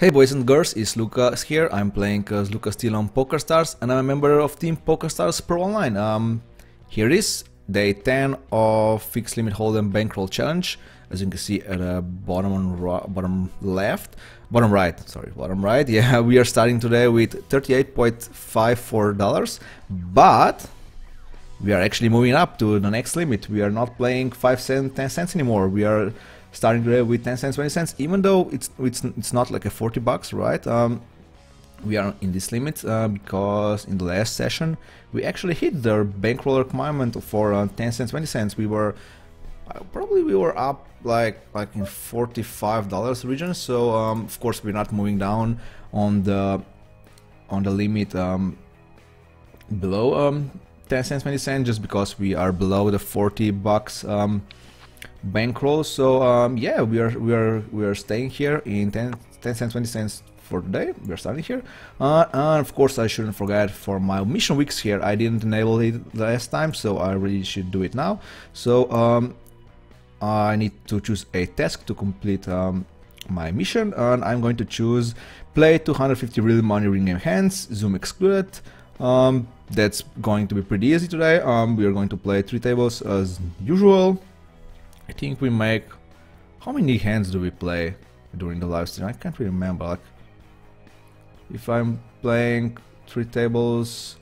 Hey boys and girls, it's Lucas here. I'm playing as CoreySteel on PokerStars and I'm a member of Team PokerStars Pro Online. Here it is, day 10 of Fixed Limit Hold'em Bankroll Challenge. As you can see at the bottom right, yeah, we are starting today with $38.54, but we are actually moving up to the next limit. We are not playing 5 cents, 10 cents anymore. We are starting today with 10 cents, 20 cents, even though it's not like a 40 bucks, right? We are in this limit because in the last session we actually hit the bankroll requirement for 10 cents, 20 cents. We were up like in $45 region. So of course we're not moving down on the limit below 10 cents, 20 cents, just because we are below the 40 bucks bankroll. So yeah, we are staying here in 10 cents, 20 cents for today. We are starting here, and of course I shouldn't forget for my mission weeks here. I didn't enable it last time, so I really should do it now. So I need to choose a task to complete my mission, and I'm going to choose play 250 real money ring game hands, zoom excluded. That's going to be pretty easy today. We are going to play 3 tables as usual. I think we make... How many hands do we play during the live stream? I can't really remember. Like, if I'm playing 3 tables,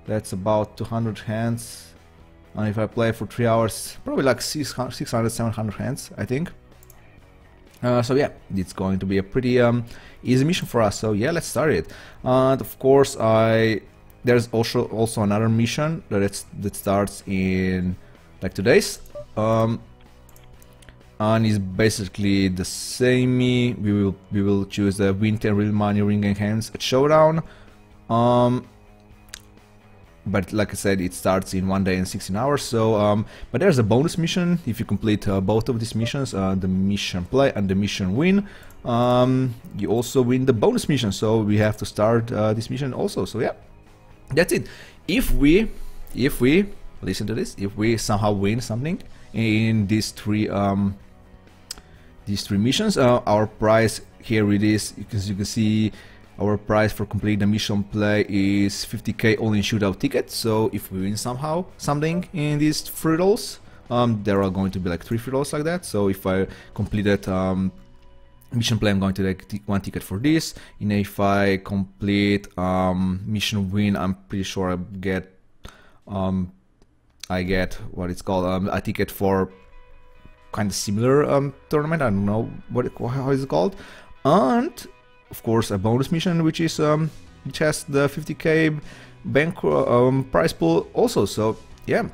that's about 200 hands. And if I play for 3 hours, probably like 600, 700 hands, I think. So yeah, it's going to be a pretty easy mission for us. So yeah, let's start it. And of course, there's also another mission that starts in like today's. And it's basically the same. We will choose the win 10 real money ring and hands at showdown. But like I said, it starts in 1 day and 16 hours. So but there's a bonus mission if you complete both of these missions, the mission play and the mission win. You also win the bonus mission. So we have to start this mission also. So yeah, that's it. If we listen to this, if we somehow win something in these three missions, our prize here it is. As you can see, our prize for completing the mission play is 50k all in shootout tickets. So if we win somehow something in these free rolls, there are going to be like 3 free rolls like that. So if I completed mission play, I'm going to take 1 ticket for this. And if I complete mission win, I'm pretty sure I get what it's called, a ticket for kind of similar tournament. I don't know how it's called. And of course a bonus mission which is which has the 50k bank prize pool also. So yeah,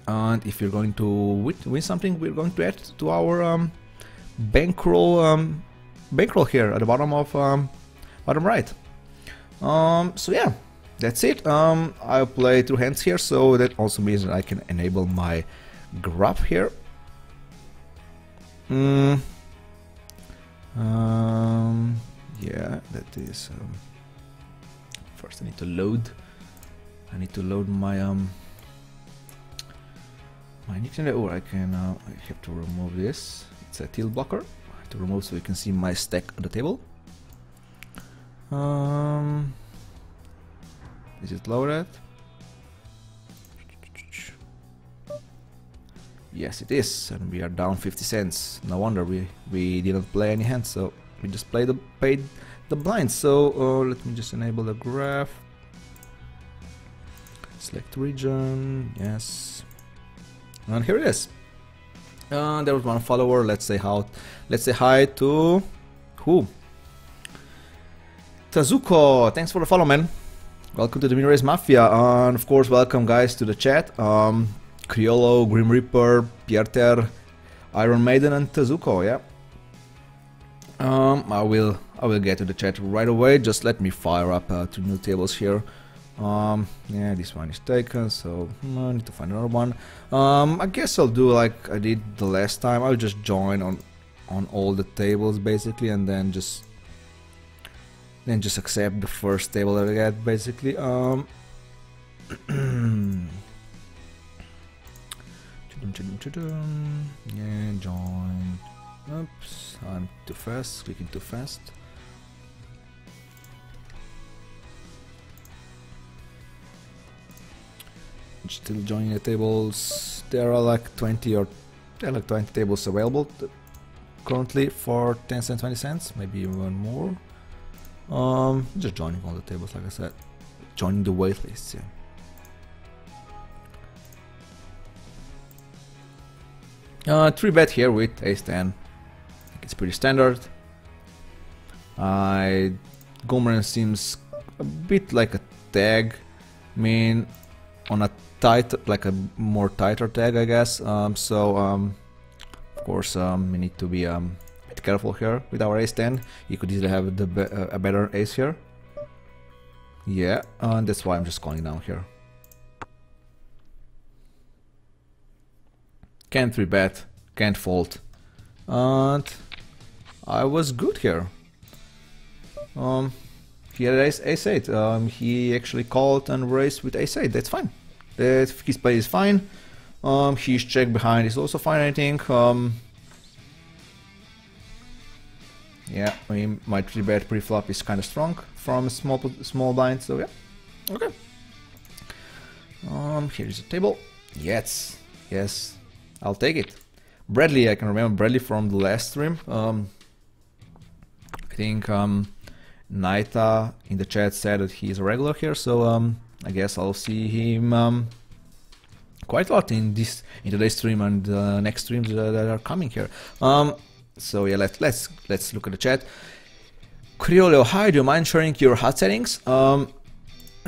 and if you're going to win something, we're going to add to our bankroll here at the bottom of bottom right. So yeah, that's it. I'll play 2 hands here, so that also means that I can enable my graph here. Yeah, that is. First, I need to load. I need to load my my Nintendo. Or I can. I have to remove this. It's a tilt blocker. I have to remove so you can see my stack on the table. Is it loaded? Yes, it is, and we are down 50 cents. No wonder we didn't play any hands, so we just paid the blinds. So let me just enable the graph. Select region, yes, and here it is. There was 1 follower. Let's say hi to who? Tazuko. Thanks for the follow, man. Welcome to the Minerace Mafia, and of course welcome guys to the chat. Criollo, Grim Reaper, Pieter, Iron Maiden and Tazuko, yeah. I will get to the chat right away. Just let me fire up 2 new tables here. Yeah, this one is taken, so I need to find another one. I guess I'll do like I did the last time. I'll just join on all the tables basically, and then just accept the first table that I get basically. Yeah, join. Oops, I'm too fast, clicking too fast. Still joining the tables. There are like 20 tables available currently for 10 cents, 20 cents, maybe even more. Just joining all the tables, like I said, joining the wait lists. Yeah. 3-bet here with ace-10. It's pretty standard. Gomer seems a bit like a tag. I mean, on a like a more tighter tag, I guess. Of course, we need to be a bit careful here with our ace-10. He could easily have a better ace here. Yeah, and that's why I'm just calling down here. Can't 3-bet, can't fold, and I was good here. He had ace-8. He actually called and raised with ace-8. That's fine. His play is fine. His check behind is also fine, I think. Yeah, I mean, my 3-bet pre-flop is kind of strong from a small blind, so yeah. Okay. Here is the table. Yes, yes, I'll take it. Bradley, I can remember Bradley from the last stream. I think Naita in the chat said that he's a regular here, so I guess I'll see him quite a lot in today's stream and next streams that are coming here. So yeah, let's look at the chat. Criollo, hi, do you mind sharing your HUD settings? What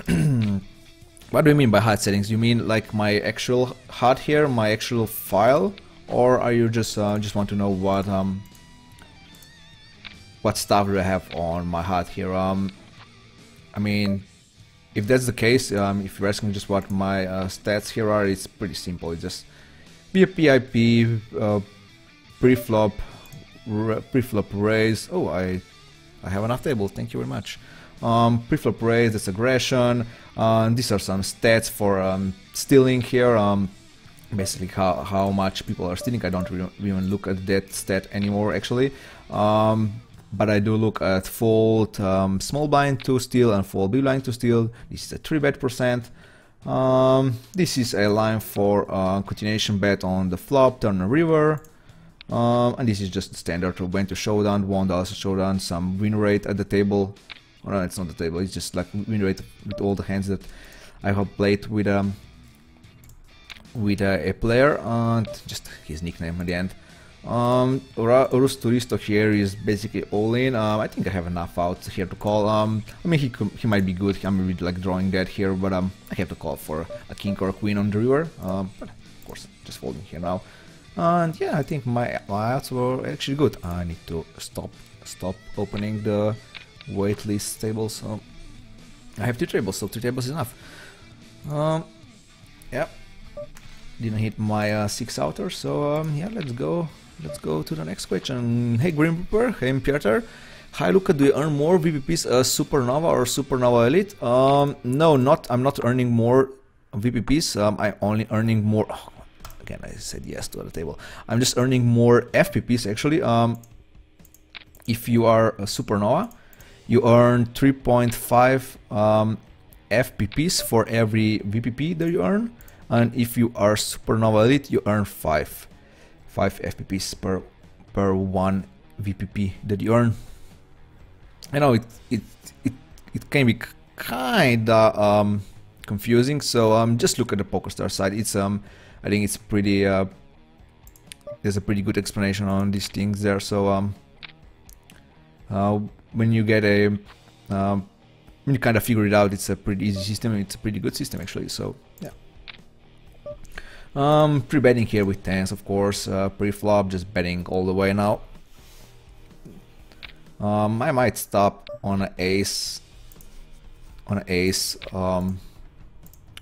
do you mean by HUD settings? You mean like my actual HUD here, my actual file, or are you just want to know what stuff do I have on my HUD here? I mean, if that's the case, if you're asking just what my stats here are, it's pretty simple. It's just PIP, pre-flop raise. Oh, I have enough tables. Thank you very much. Pre-flop raise, that's aggression. These are some stats for stealing here. Basically how much people are stealing. I don't even look at that stat anymore actually. But I do look at fold small blind to steal and fold big blind to steal. This is a 3-bet percent. This is a line for continuation bet on the flop, turn and river. And this is just standard to when to showdown, $1 showdown, some win rate at the table. Oh, no, it's not the table, it's just like win rate with all the hands that I have played with a player, and just his nickname at the end. Urus Turisto here is basically all in. I think I have enough outs here to call. I mean, he might be good. I'm really like drawing that here, but I have to call for a king or a queen on the river. But of course, just folding here now. And yeah, I think my outs were actually good. I need to stop opening the waitlist tables. So I have 2 tables, so 2 tables is enough. Yeah, didn't hit my 6 outer, so yeah, let's go to the next question. Hey Green Reaper, hey Piotr. Hi Luca, do you earn more VPPs as Supernova or Supernova Elite? No, I'm not earning more VPPs. I'm only earning more. Oh, again, I said yes to the table. I'm just earning more FPPs actually. If you are a Supernova, you earn 3.5 FPPs for every VPP that you earn, and if you are Supernova Elite, you earn 5 FPPs per 1 VPP that you earn. I know it can be kinda confusing, so just look at the PokerStars side. It's I think it's pretty there's a pretty good explanation on these things there. So when you get when you kind of figure it out, it's a pretty easy system. It's a pretty good system actually. So yeah. Pre-betting here with 10s, of course. Pre-flop, just betting all the way now. I might stop on an ace,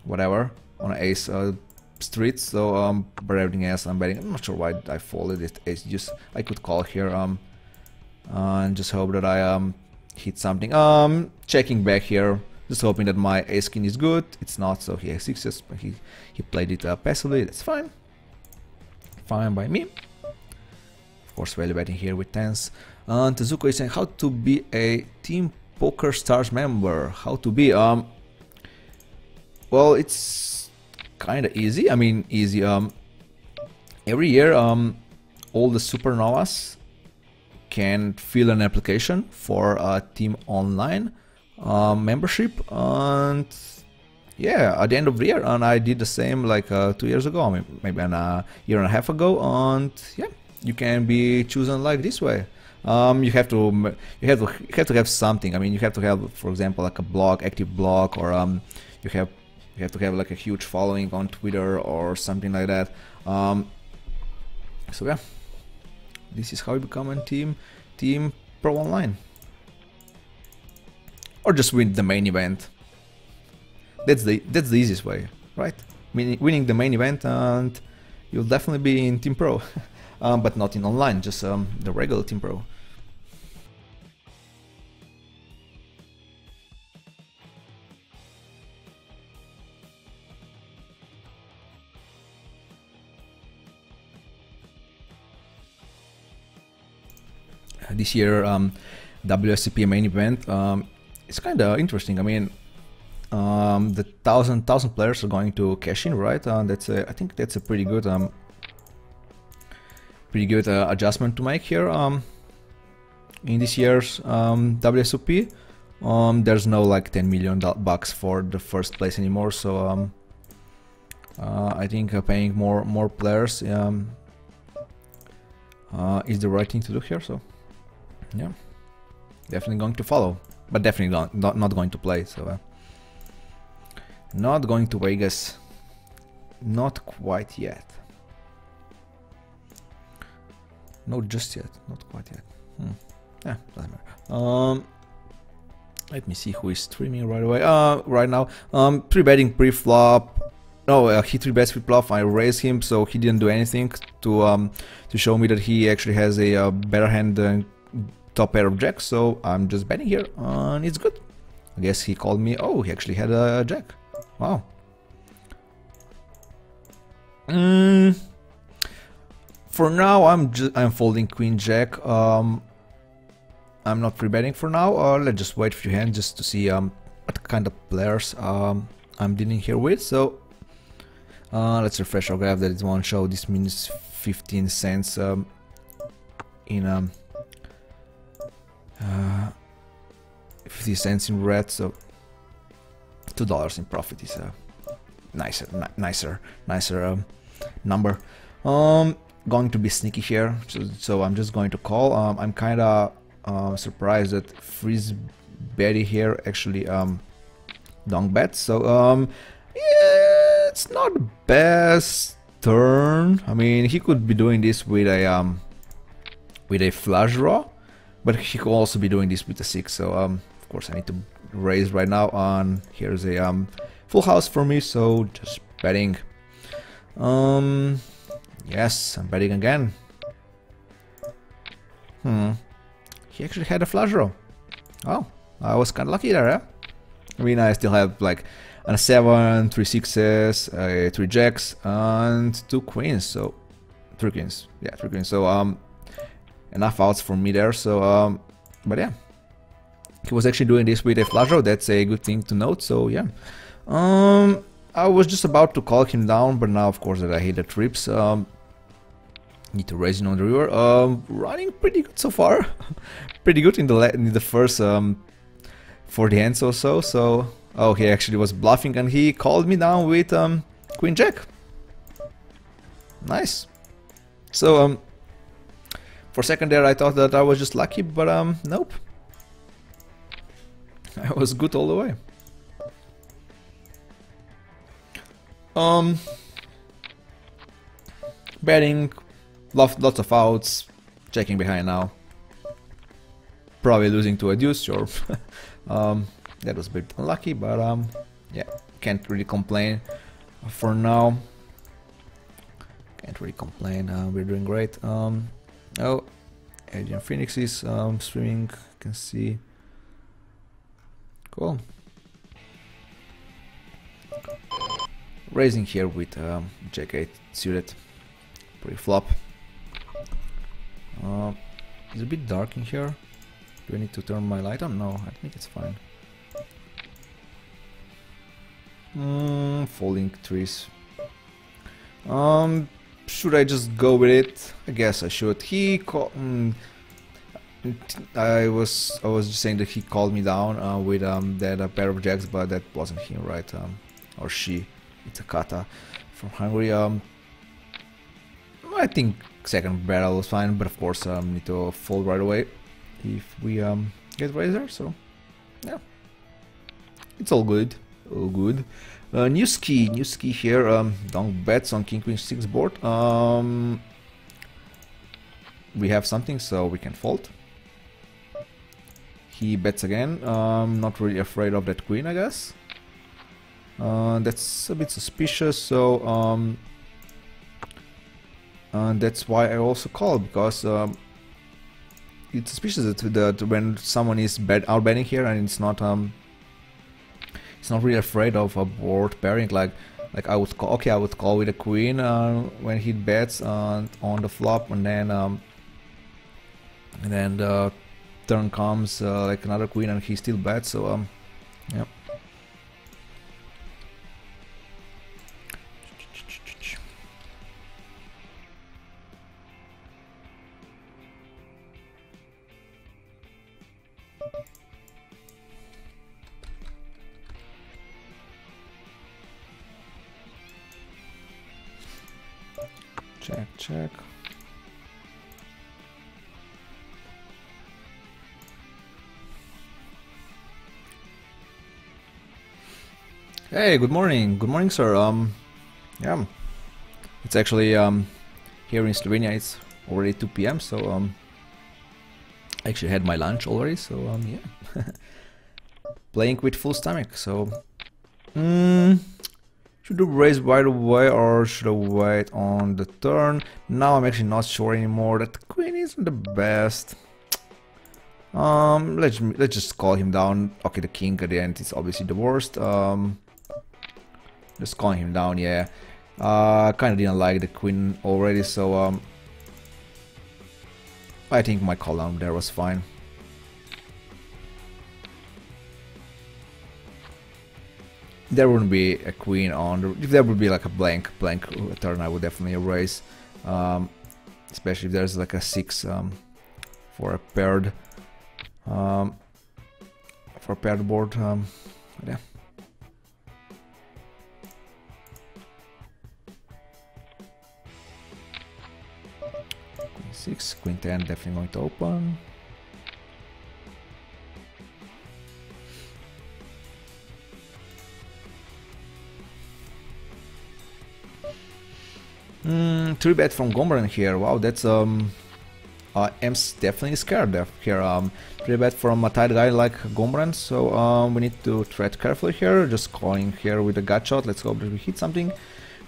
whatever, on an ace street. So but everything else I'm betting. I'm not sure why I folded it. Ace, just I could call here and just hope that I hit something. Checking back here. Just hoping that my ace king is good. It's not, so he has 6s, but he played it passively. That's fine. Fine by me. Of course, value betting here with tens. And Tezuko is saying how to be a Team Poker Stars member. How to be? Well, it's kind of easy. I mean, easy. Every year, all the supernovas can fill an application for a Team Online membership, and yeah, at the end of the year, and I did the same like 2 years ago, maybe a year and a half ago, and yeah, you can be chosen like this way. You have to have something. I mean, you have to have, for example, like a blog, active blog, or you have to have like a huge following on Twitter or something like that. So yeah, this is how you become a Team Pro Online, or just win the main event. That's the easiest way, right? Winning the main event, and you'll definitely be in Team Pro, but not in online, just the regular Team Pro. This year, WSCP main event, it's kind of interesting. I mean, the 1,000 players are going to cash in, right? I think that's a pretty good adjustment to make here. In this year's WSOP, there's no like 10 million bucks for the first place anymore. So I think paying more players is the right thing to do here. So yeah, definitely going to follow, but definitely not going to play. So not going to Vegas, not quite yet. No, just yet, not quite yet. Yeah, doesn't matter. Let me see who is streaming right away. Right now, pre-betting pre-flop. No, he 3-bets pre-flop. I raised him, so he didn't do anything to show me that he actually has a better hand than top pair of jacks. So I'm just betting here, and it's good. I guess he called me. Oh, he actually had a jack. Wow. For now, I'm folding Queen Jack. I'm not pre-betting for now. Let's just wait a few hands just to see what kind of players I'm dealing here with. So let's refresh our graph. That it won't show. This means 15 cents in 50 cents in red. So $2 in profit is a nicer number. Going to be sneaky here, so I'm just going to call. I'm kind of surprised that Freeze Betty here actually don't bet. So yeah, it's not the best turn. I mean, he could be doing this with a flush draw, but he could also be doing this with a 6. So of course I need to raise right now. On here's a full house for me, so just betting. Yes, I'm betting again. He actually had a flush draw. Oh, I was kind of lucky there, eh? I mean, I still have like a 7, 3 sixes, 3 jacks, and 2 queens. So 3 queens, yeah, 3 queens. So enough outs for me there. So but yeah, he was actually doing this with a flush draw. That's a good thing to note. So yeah, I was just about to call him down, but now of course that I hit the trips, need to raise it on the river. Running pretty good so far. Pretty good in the first 40 hands or so. So oh, he actually was bluffing and he called me down with Queen Jack. Nice. So for a second there I thought that I was just lucky, but nope. I was good all the way. Betting, lots of outs, checking behind now. Probably losing to a deuce, sure. That was a bit unlucky, but yeah, can't really complain for now. Can't really complain. We're doing great. Oh, Adrian Phoenix is streaming. Can see. Cool. Raising here with Jack 8 suited pre-flop. It's a bit dark in here. Do I need to turn my light on? No, I think it's fine. Falling trees. Should I just go with it? I guess I should. I was just saying that he called me down with that pair of jacks, but that wasn't him, right? Or she. It's a kata from Hungary. I think second barrel is fine, but of course need to fold right away if we get razor. So yeah, it's all good, all good. New ski here. Donk bets on king queen 6 board. We have something, so we can fold. He bets again. Not really afraid of that queen, I guess. That's a bit suspicious. So that's why I also call, because it's suspicious that when someone is out-betting here and it's not really afraid of a board pairing, like I would call. Okay, I would call with a queen when he bets on the flop, and then the turn comes like another queen and he still bets. So yeah. Check, check. Hey, good morning. Good morning, sir. Yeah. It's actually here in Slovenia it's already 2 p.m. so I actually had my lunch already, so yeah. Playing with full stomach, so should I raise right away or should I wait on the turn? Now I'm actually not sure anymore. That queen isn't the best. Let's just call him down. Okay, the king at the end is obviously the worst. Just calling him down, yeah. Kinda didn't like the queen already, so I think my call down there was fine. There wouldn't be a queen on the, if there would be like a blank turn, I would definitely raise, especially if there's like a 6 for a paired board. Yeah. Queen 6, queen 10 definitely going to open. Three bet from Gombran here. Wow, that's I'm definitely scared here. Three bet from a tight guy like Gombran, so we need to tread carefully here. Just calling here with a gut shot. Let's hope that we hit something.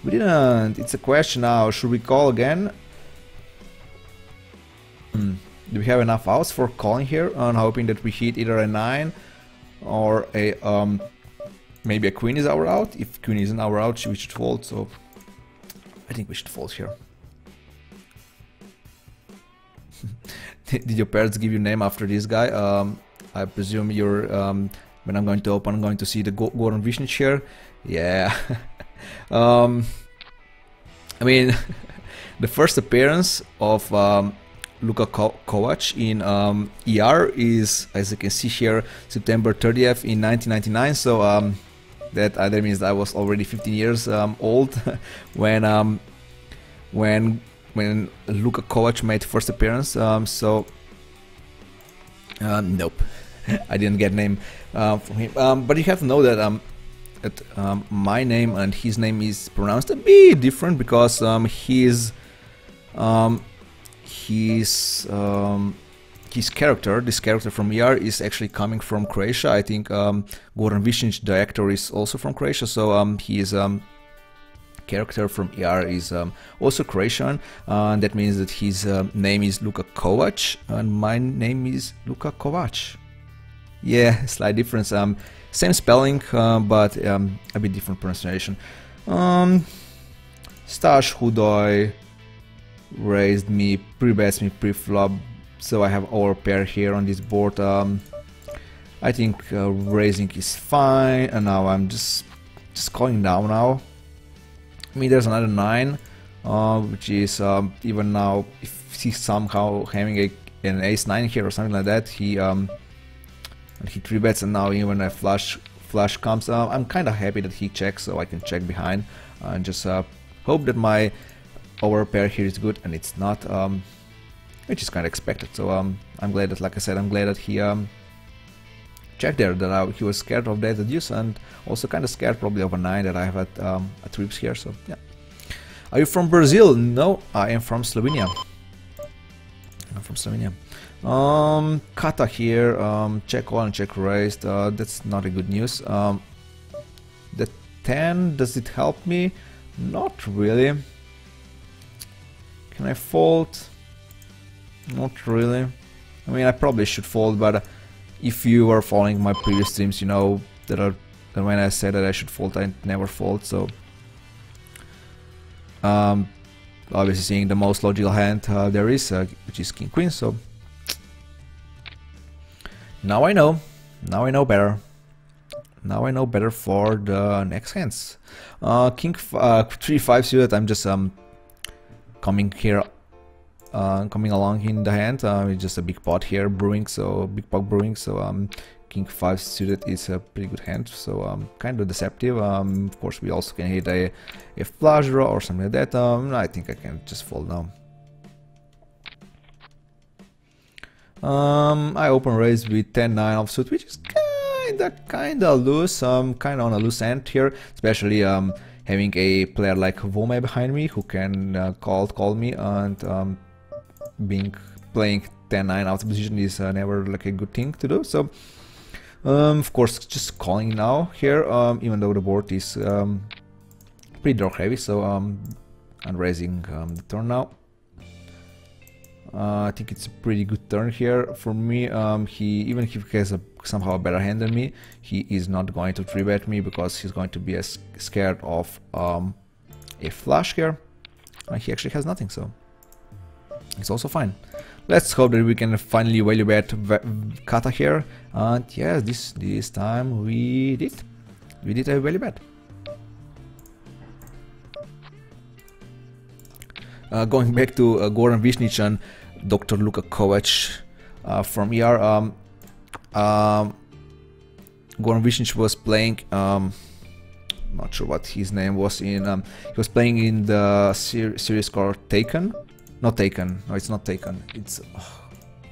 We didn't. It's a question now. Should we call again? Do we have enough outs for calling here? And hoping that we hit either a 9 or a maybe a queen is our out. If queen isn't our out, we should fold. So I think we should fold here. Did your parents give you a name after this guy? I presume you're when I'm going to open, I'm going to see the Goran Vishnich here. Yeah. I mean, the first appearance of Luka Kovac in ER is, as you can see here, September 30th in 1999. So that either means that I was already 15 years old when Luka Kovac made first appearance. So nope, I didn't get a name from him. But you have to know that my name and his name is pronounced a bit different because this character from ER is actually coming from Croatia. I think Goran Vishnich, the actor, is also from Croatia, so his character from ER is also Croatian. That means that his name is Luka Kovac and my name is Luka Kovac. Yeah, slight difference. Same spelling, but a bit different pronunciation. Stash Hudoy. raised me, pre-bets me pre-flop, so I have overpair here on this board. I think raising is fine, and now I'm just calling down now. I mean, there's another 9, which is even now, if he's somehow having an ace-9 here or something like that, he 3-bets, and now even a flush comes. I'm kind of happy that he checks, so I can check behind and just hope that my overpair here is good, and it's not, which is kind of expected. So I'm glad that, like I said, I'm glad that he checked there, that he was scared of that deuce, and also kind of scared probably of a 9 that I have at trips here. So yeah. Are you from Brazil? No, I am from Slovenia. I'm from Slovenia. Kata here, check call and check raised. That's not a good news. The 10, does it help me? Not really. Can I fold? Not really. I mean, I probably should fold, but if you are following my previous streams, you know that when I said that I should fold, I never fold. So obviously seeing the most logical hand there is, which is King Queen. So now I know better. Now I know better for the next hands. King 3-5 suited. I'm just coming here, coming along in the hand. It's just a big pot here brewing, so big pot brewing. So King 5 suited is a pretty good hand. So kind of deceptive. Of course, we also can hit a flush draw or something like that. I think I can just fold now. I open raise with 10-9 offsuit, which is kinda loose. Kinda on a loose end here, especially having a player like Vome behind me who can call me, and playing 10-9 out of position is never like a good thing to do. So of course, just calling now here, even though the board is pretty draw heavy. So I'm raising the turn now. I think it's a pretty good turn here for me. Even if he has somehow a better hand than me, he is not going to 3-bet me because he's going to be scared of a flush here. He actually has nothing, so it's also fine. Let's hope that we can finally value bet Kata here. And yes, this time we did a value bet. Going back to Goran Višnjić and Dr. Luka Kovac from ER. Goran Višnjić was playing, not sure what his name was in, he was playing in the series called Taken. Not Taken, no, it's not Taken, it's,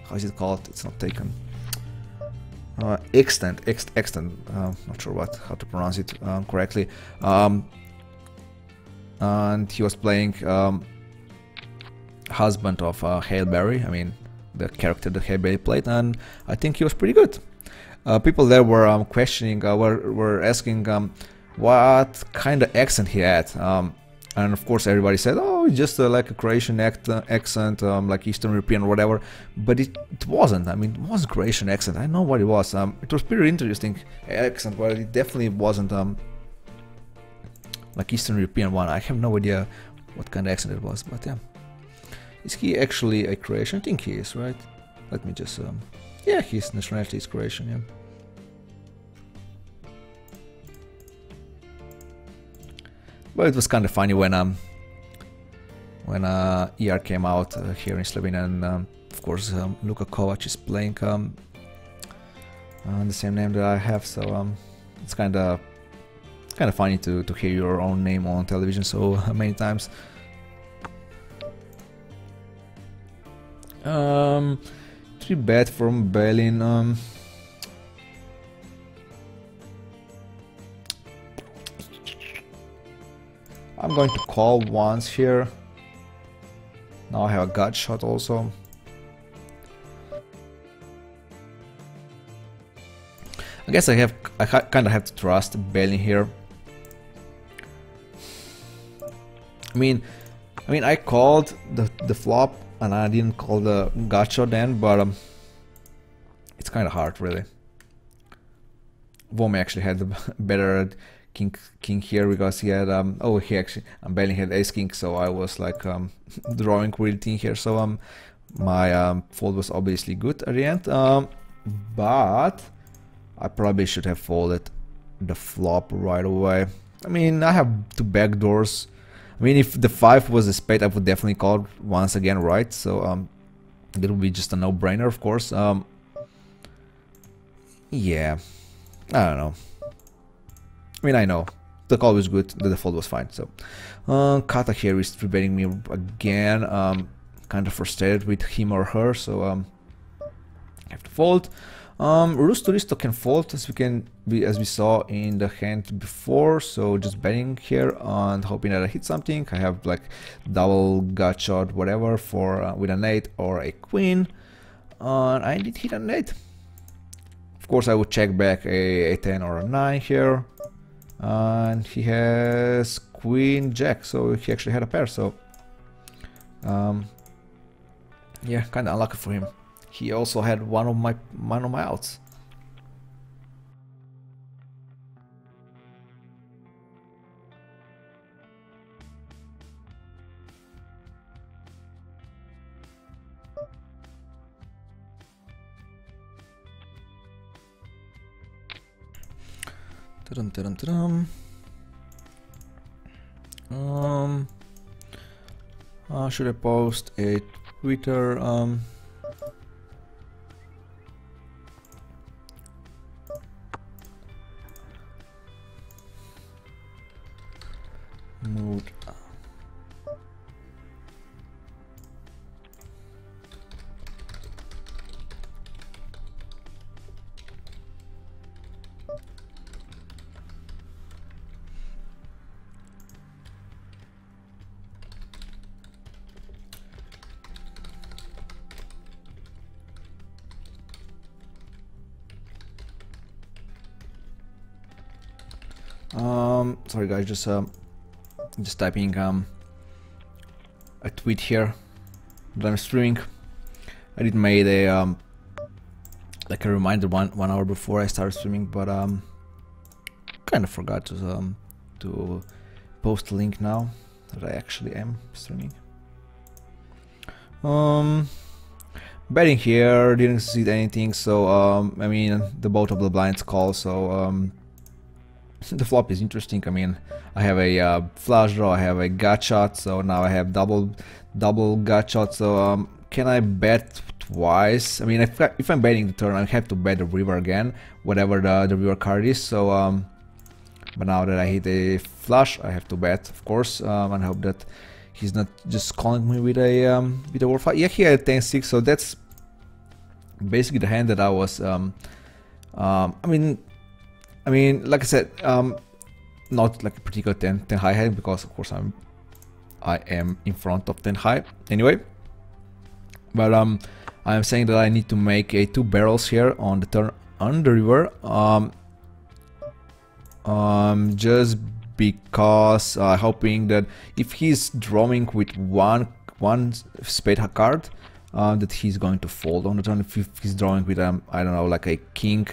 how is it called? It's not Taken. Extant, not sure how to pronounce it correctly. And he was playing husband of Hail Berry, I mean the character that Hail Berry played, and I think he was pretty good. People there were questioning, were asking what kind of accent he had, and of course everybody said, oh, it's just like a Croatian accent, like Eastern European or whatever, but it wasn't. I mean, it wasn't Croatian accent, I know what it was. It was pretty interesting accent, but it definitely wasn't like Eastern European one. I have no idea what kind of accent it was, but yeah. Is he actually a Croatian? I think he is, right? Let me just, yeah, his nationality is Croatian, yeah. But it was kind of funny when ER came out here in Slovenia, and of course Luka Kovac is playing the same name that I have, so it's kind of funny to hear your own name on television so many times. 3-bet from Berlin. I'm going to call once here. Now I have a gut shot also. I guess I kind of have to trust Berlin here. I mean I called the flop and I didn't call the gut shot then, but it's kind of hard really. Vome actually had the better king here because he had oh, he actually Bailey had ace king, so I was like drawing really thin here. So my fold was obviously good at the end, but I probably should have folded the flop right away. I mean, I have two back doors. I mean, if the 5 was a spade, I would definitely call it once again, right? So it would be just a no-brainer, of course. Yeah, I don't know. I mean, I know the call was good, the default was fine. So Kata here is preventing me again. Kind of frustrated with him or her, so I have to fold. Rooster can fold as we saw in the hand before, so just betting here and hoping that I hit something. I have like double gut shot, whatever, for with an 8 or a queen, and I did hit an 8. Of course, I would check back a 10 or a 9 here, and he has queen jack, so he actually had a pair. So yeah, kind of unlucky for him. He also had one of my outs. Should I post a Twitter? Mood. Sorry guys, just typing a tweet here that I'm streaming. I did made a like a reminder one hour before I started streaming, but kind of forgot to post a link now that I actually am streaming. Betting here, didn't see anything, so I mean the both of the blinds call, so the flop is interesting. I mean, I have a flush draw, I have a gut shot, so now I have double gut shot. So can I bet twice? I mean, if I'm betting the turn, I have to bet the river again, whatever the river card is. So but now that I hit a flush, I have to bet, of course, and hope that he's not just calling me with a war 5. Yeah, he had 10-6, so that's basically the hand that I was I mean, like I said, not like a particular 10 high hand, because of course I am in front of 10 high anyway. But I'm saying that I need to make a 2 barrels here on the turn on the river. Just because hoping that if he's drawing with one spade card, that he's going to fold on the turn. If he's drawing with I don't know, like a king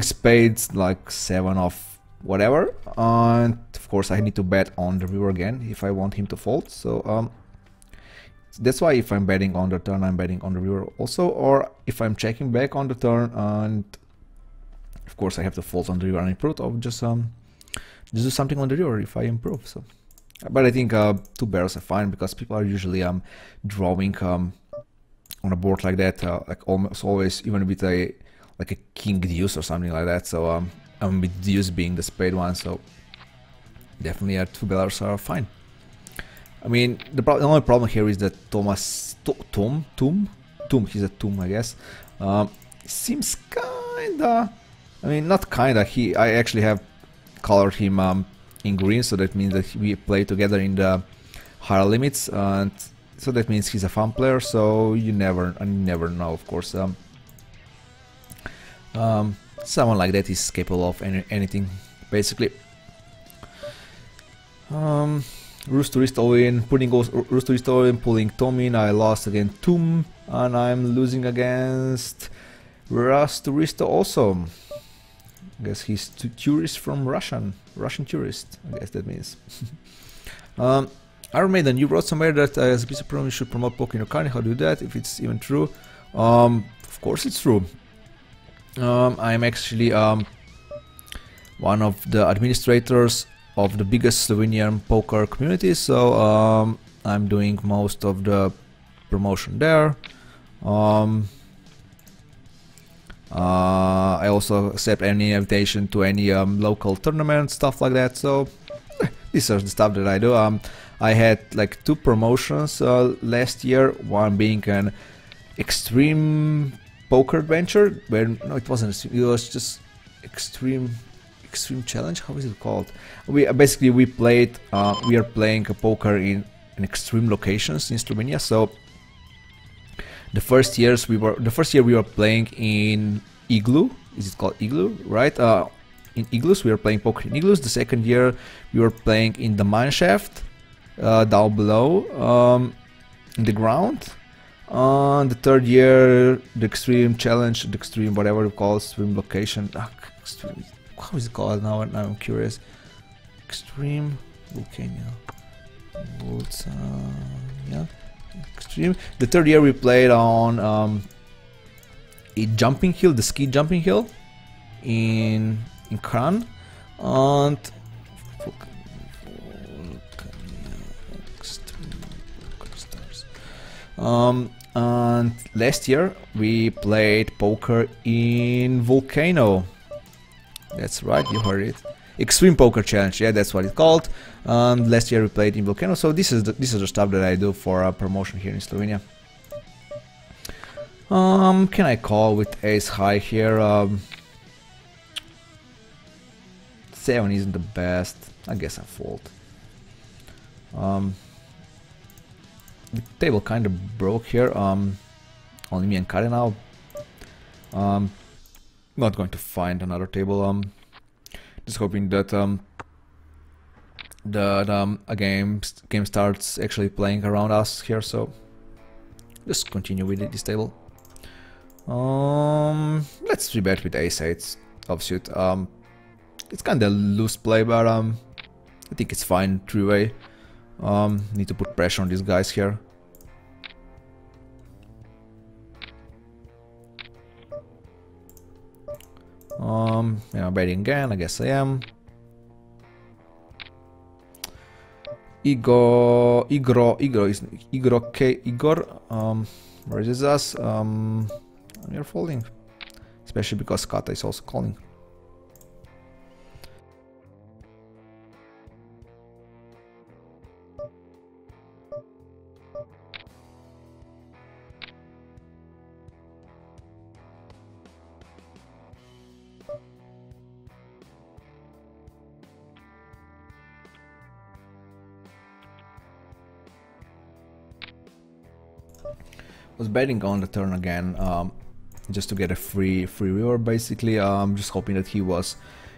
spades, like 7 of whatever, and of course I need to bet on the river again if I want him to fold. So that's why if I'm betting on the turn, I'm betting on the river also, or if I'm checking back on the turn, and of course I have to fold on the river and improve, or just do something on the river if I improve. So, but I think 2 barrels are fine, because people are usually drawing on a board like that, like almost always, even with a like a king deuce or something like that. So with deuce being the spade one, so definitely 2 barrels are fine. I mean, the only problem here is that Tom, he's a Tom, I guess, seems kinda, I mean, not kinda, I actually have colored him in green, so that means that we play together in the higher limits, and so that means he's a fun player. So you never know, of course. Someone like that is capable of anything, basically. Rooster is all in, Rooster is all in, pulling Tom in. I lost against Tom, and I'm losing against Rooster also. I guess he's tourist from Russian tourist. I guess that means. I made a new wrote somewhere that as a piece of program you should promote poker in your country. How do you do that? If it's even true, of course it's true. I'm actually one of the administrators of the biggest Slovenian poker community, so I'm doing most of the promotion there. I also accept any invitation to any local tournament, stuff like that. So these are the stuff that I do. I had like 2 promotions last year, one being an extreme poker adventure, where no, it wasn't. It was just extreme challenge. How is it called? We played. We are playing a poker in extreme locations in Slovenia. So the first year we were playing in igloo. Is it called igloo? Right. In igloos, we were playing poker in igloos. The second year we were playing in the mine shaft down below in the ground. The third year, the extreme challenge, the extreme whatever you call it, extreme location. Extreme, how is it called now? Now I'm curious. Extreme volcano. Yeah. Extreme. The third year we played on a jumping hill, the ski jumping hill in Kran, and and last year we played poker in Volcano. That's right, you heard it. Extreme Poker Challenge, yeah, that's what it's called. Last year we played in Volcano, so this is the stuff that I do for a promotion here in Slovenia. Can I call with ace high here? 7 isn't the best. I guess I fold. The table kind of broke here. Only me and Kari now. Not going to find another table. Just hoping that a game starts actually playing around us here. So just continue with this table. Let's 3-bet with ace-8 offsuit. It's kind of loose play, but I think it's fine 3-way. Need to put pressure on these guys here. Yeah, betting again, I guess I am. Igor raises us. We're folding, especially because Kata is also calling. Was betting on the turn again, just to get a free river. Basically, just hoping that he was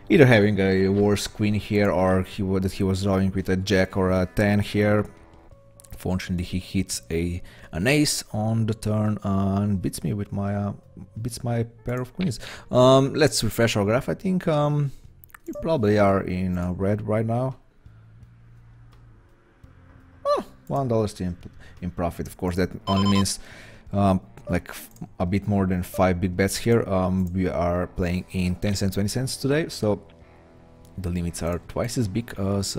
either having a worse queen here, or that he was drawing with a jack or a 10 here. Fortunately, he hits an ace on the turn and beats me with my pair of queens. Let's refresh our graph. I think we probably are in red right now. Oh, $1 still in profit. Of course, that only means like a bit more than 5 big bets here. We are playing in 10 cents, 20 cents today, so the limits are twice as big as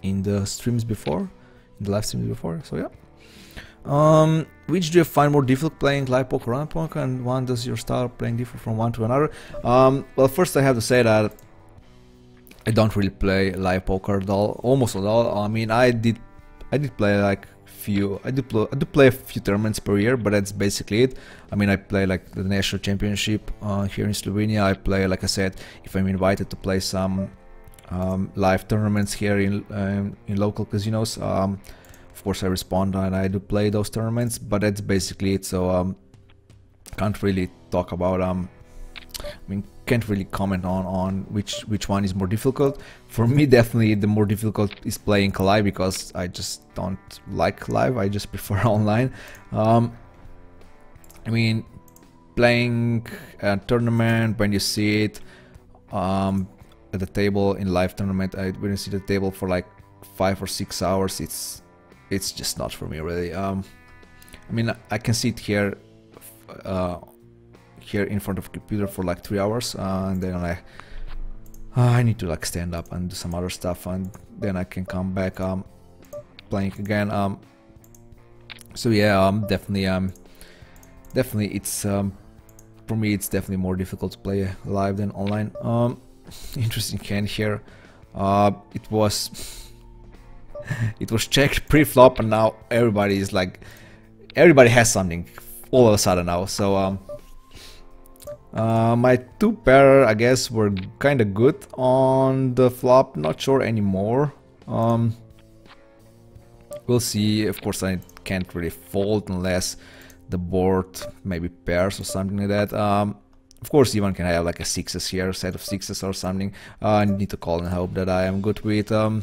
in the streams before, in the live streams before. So yeah. Which do you find more difficult, playing live poker, run poker, and one does your style playing different from one to another? Well, first I have to say that I don't really play live poker at all, almost at all. I mean, I did play like I do play a few tournaments per year, but that's basically it. I mean, I play like the national championship here in Slovenia. I play, like I said, if I'm invited to play some live tournaments here in local casinos, of course I respond and I do play those tournaments, but that's basically it. So can't really talk about I mean, can't really comment on which one is more difficult. For me, definitely the more difficult is playing live, because I just don't like live. I just prefer online. I mean, playing a tournament, when you see it at the table in live tournament. When you see the table for like 5 or 6 hours, it's just not for me really. I mean, I can sit here here in front of the computer for like 3 hours, and then I need to like stand up and do some other stuff, and then I can come back playing again. So yeah, definitely it's for me it's definitely more difficult to play live than online. Interesting hand here. It was it was checked pre-flop, and now everybody has something all of a sudden now. So my 2 pair, I guess, were kind of good on the flop. Not sure anymore. We'll see. Of course, I can't really fold unless the board maybe pairs or something like that. Of course, Ivan can have like a 6s here, set of 6s or something. I need to call and hope that I am good with 10-9,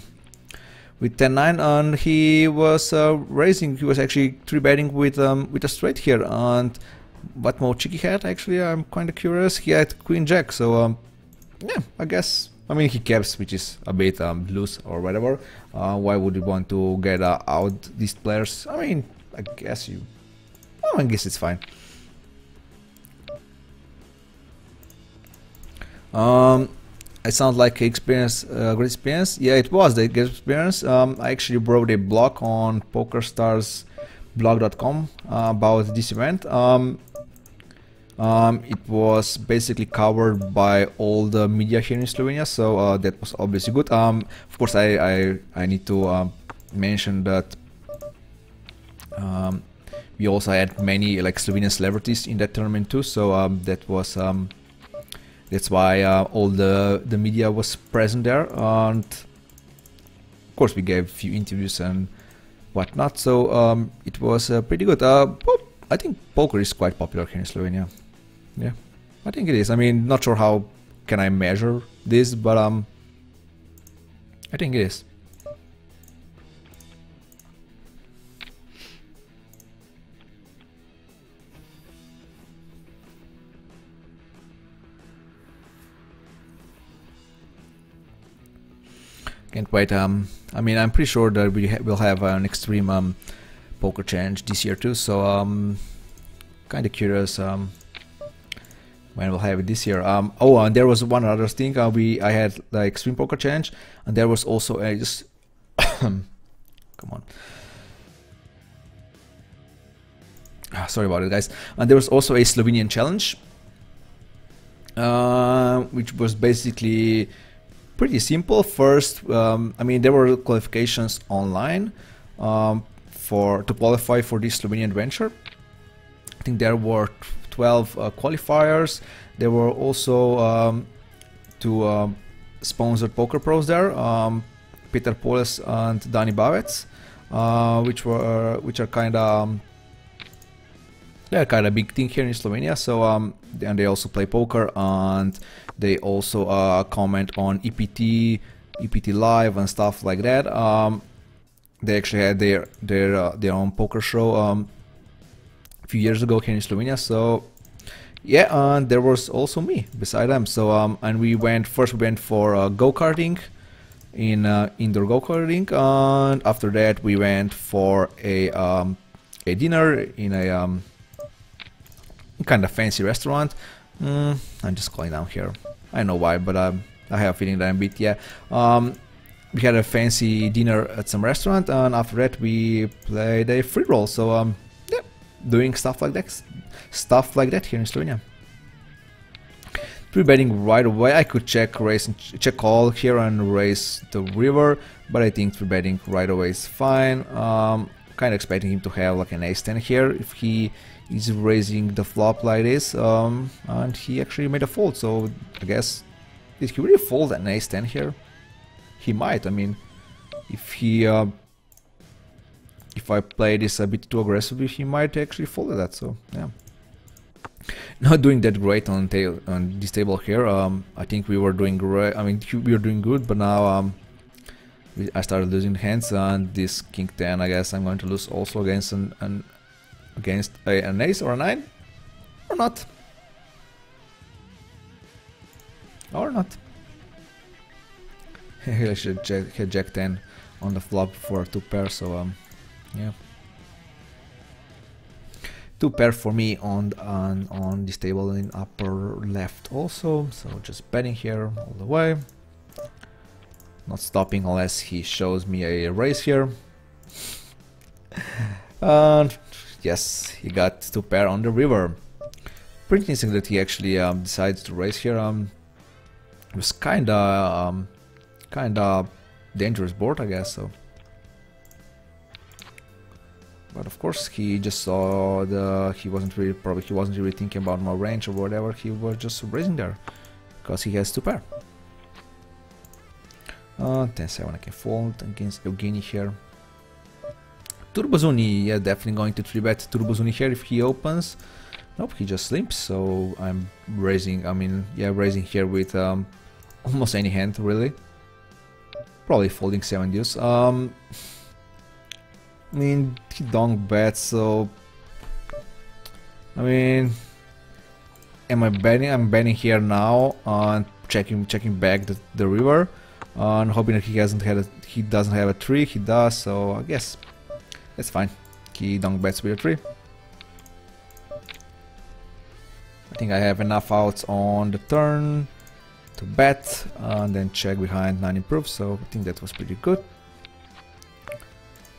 and he was raising. He was actually 3-betting with a straight here. And what mode Chicky had? Actually, I'm kind of curious. He had Queen Jack, so yeah, I guess. I mean, he caps, which is a bit loose or whatever. Why would you want to get out these players? I mean, I guess I guess it's fine. It sounds like experience, great experience. Yeah, it was the great experience. I actually wrote a blog on PokerStarsblog.com about this event. It was basically covered by all the media here in Slovenia, so that was obviously good. Of course, I need to mention that we also had many like Slovenian celebrities in that tournament too, so that was that's why all the media was present there, and of course we gave a few interviews and whatnot. So it was pretty good. I think poker is quite popular here in Slovenia. Yeah, I think it is. I mean, not sure how can I measure this, but I think it is. Can't wait. I mean, I'm pretty sure that we will have an extreme poker challenge this year too. So kind of curious when we'll have it this year. Oh, and there was one other thing. I had the extreme poker challenge, and there was also a just come on. Sorry about it, guys. And there was also a Slovenian challenge, which was basically pretty simple. First, I mean, there were qualifications online to qualify for this Slovenian venture. I think there were 12 qualifiers. There were also 2 sponsored poker pros there, Peter Poles and Dani Bavec, which are kind of they're kind of big thing here in Slovenia. So and they also play poker, and they also comment on EPT Live and stuff like that. They actually had their own poker show a few years ago here in Slovenia. So yeah, and there was also me beside them. So and we went for go-karting in indoor go-karting, and after that we went for a dinner in a kind of fancy restaurant. I'm just calling down here. I don't know why, but I have a feeling that I'm a bit, yeah. We had a fancy dinner at some restaurant, and after that we played a free roll. So yeah, doing stuff like that here in Slovenia. 3-betting right away. I could check raise and check call here and raise the river, but I think 3-betting right away is fine. Kind of expecting him to have like an ace-10 here if he is raising the flop like this, and he actually made a fold. So I guess, did he really fold an ace-10 here? He might. I mean, if I play this a bit too aggressively, he might actually fold that. So yeah, not doing that great on this table here. I think we were doing great. I mean, we were doing good, but now I started losing hands, and this king 10, I guess I'm going to lose also against an ace or a 9 or not. Or not. I should hit Jack 10 on the flop for 2 pair, so yeah. 2 pair for me on this table in upper left also, so just betting here all the way. Not stopping unless he shows me a raise here. And yes, he got 2 pair on the river. Pretty interesting that he actually decides to raise here. It was kinda dangerous board, I guess so. But of course, he just saw he wasn't really thinking about my range or whatever. He was just raising there because he has 2 pair. 10-7 I can fold against Evgeny here. Turbo Zuni, yeah, definitely going to 3-bet Turbo Zuni here if he opens. Nope, he just limps, so I'm raising, raising here with almost any hand, really. Probably folding 7 deuce. I mean, he donk bets, so... I mean... Am I betting? I'm betting here now and checking back the river. And hoping that he doesn't have a 3, he does, so I guess that's fine. He donk bets with a 3. I think I have enough outs on the turn to bet and then check behind 9 improve, so I think that was pretty good.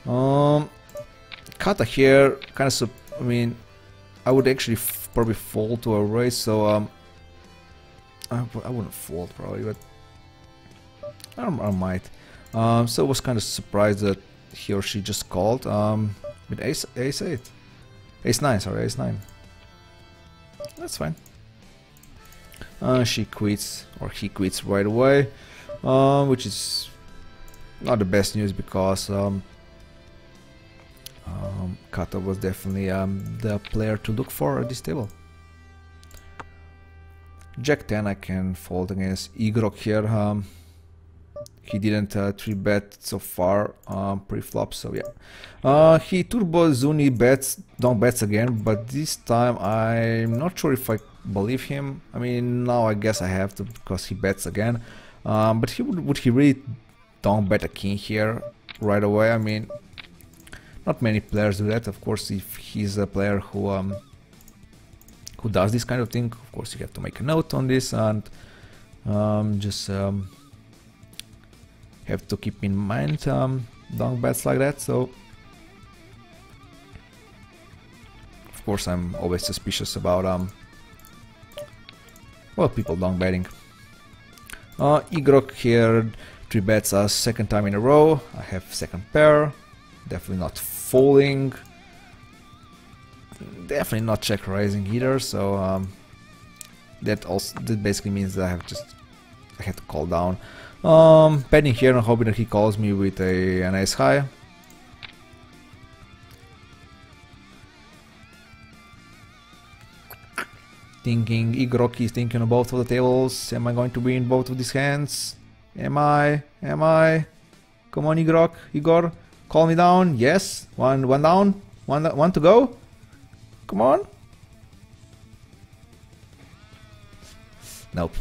Kata here, kind of, I mean, I would actually probably fold to a raise, so I wouldn't fold probably, but I might. So I was kind of surprised that he or she just called with ace 8, ace 9, sorry, ace 9. That's fine. She quits, or he quits right away, which is not the best news because Kato was definitely the player to look for at this table. Jack 10 I can fold against Igrok here. He didn't 3-bet so far pre-flop, so yeah. He turbo Zuni bets, don't bets again, but this time I'm not sure if I believe him. I mean, now I guess I have to because he bets again. But would he really don't bet a king here right away? I mean, not many players do that. Of course, if he's a player who does this kind of thing, of course you have to make a note on this and just have to keep in mind donk bets like that. So of course I'm always suspicious about well, people donk betting. Igrok here 3-bets us second time in a row. I have second pair, definitely not folding, definitely not check raising either, so that basically means that I have to call down. Betting here and hoping that he calls me with an ace high. Thinking Igrok is thinking on both of the tables. Am I going to win both of these hands? Am I? Come on, Igor, call me down. Yes, one down, one to go. Come on. Nope.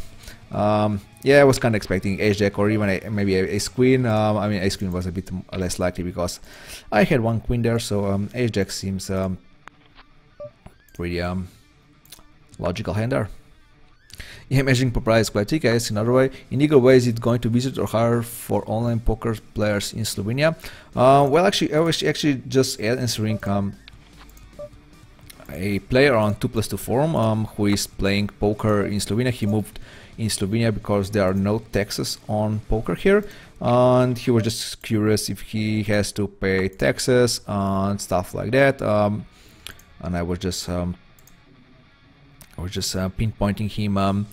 Yeah, I was kind of expecting ace jack or even maybe ace queen. I mean, ace queen was a bit less likely because I had one queen there, so ace jack seems pretty logical hand there. Yeah, measuring propriety is quite tricky. I ask another way. In either way, is it going to be easier or harder for online poker players in Slovenia? Well, actually, I was actually just answering a player on 2+2 forum who is playing poker in Slovenia. He moved in Slovenia because there are no taxes on poker here, and he was just curious if he has to pay taxes and stuff like that. And I was just pinpointing him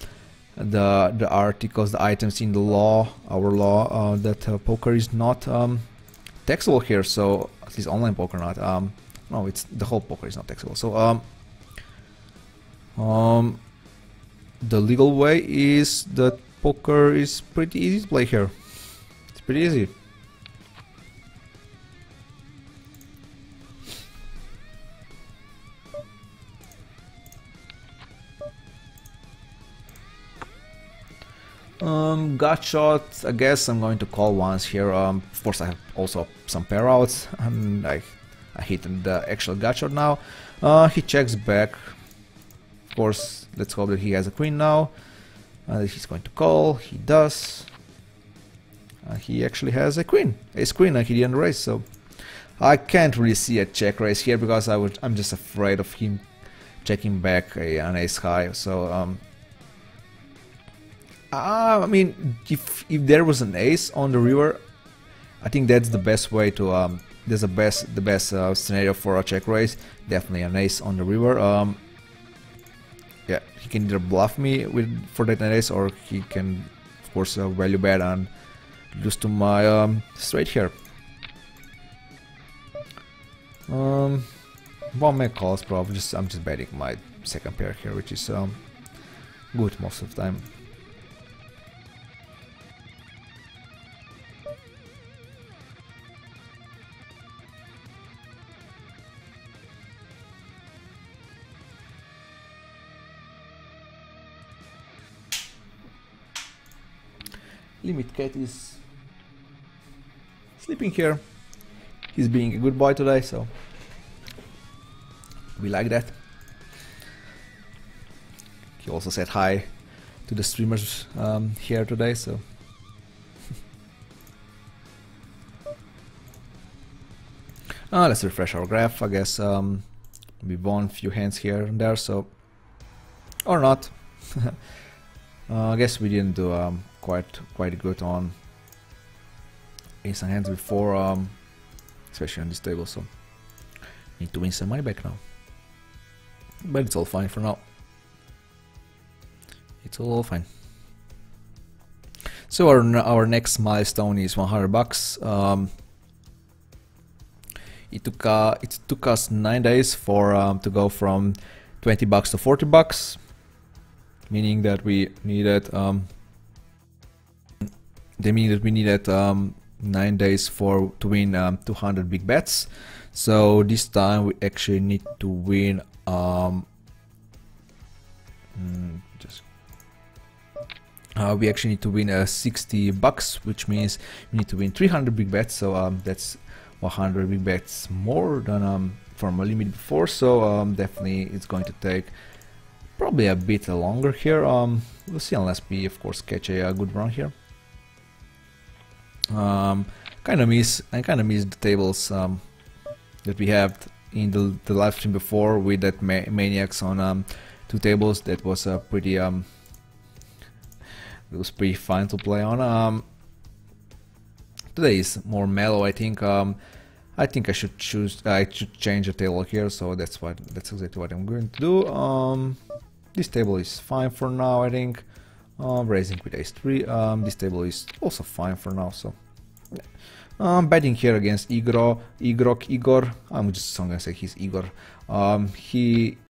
the articles, the items in the law, our law, that poker is not taxable here. So at least online poker not. No, it's the whole poker is not taxable. So the legal way is that poker is pretty easy to play here. It's pretty easy. Gut shot, I guess I'm going to call once here. Of course I have also some pair outs, and I hit the actual gut shot now. He checks back. Of course, let's hope that he has a queen now. He's going to call, he does. He actually has a queen, ace queen, and he didn't raise, so I can't really see a check raise here because I'm just afraid of him checking back an ace high. So I mean, if there was an ace on the river, I think that's the best way to that's the best scenario for a check raise. Definitely an ace on the river. Yeah, he can either bluff me for that ace, or he can, of course, value bet and lose to my straight here. One man calls, probably. I'm just betting my second pair here, which is good most of the time. Limit Cat is sleeping here. He's being a good boy today, so we like that. He also said hi to the streamers here today, so let's refresh our graph. I guess we won a few hands here and there, so or not. I guess we didn't do quite good on ace and hands before, especially on this table, so need to win some money back now. But it's all fine for now. It's all fine. So our next milestone is 100 bucks. It took us 9 days for to go from 20 bucks to 40 bucks, meaning that we needed 9 days to win 200 big bets. So this time we actually need to win we actually need to win 60 bucks, which means we need to win 300 big bets. So that's 100 big bets more than from a limit before. So definitely it's going to take probably a bit longer here. We'll see, unless we of course catch a good run here. I kind of miss the tables that we had in the live stream before with that maniacs on 2 tables. That was pretty it was pretty fun to play on. Today is more mellow, I think. I think I should change the table here, so that's exactly what I'm going to do. This table is fine for now, I think. Raising with ace 3. This table is also fine for now, so betting here against Igor. I'm just gonna say he's Igor. He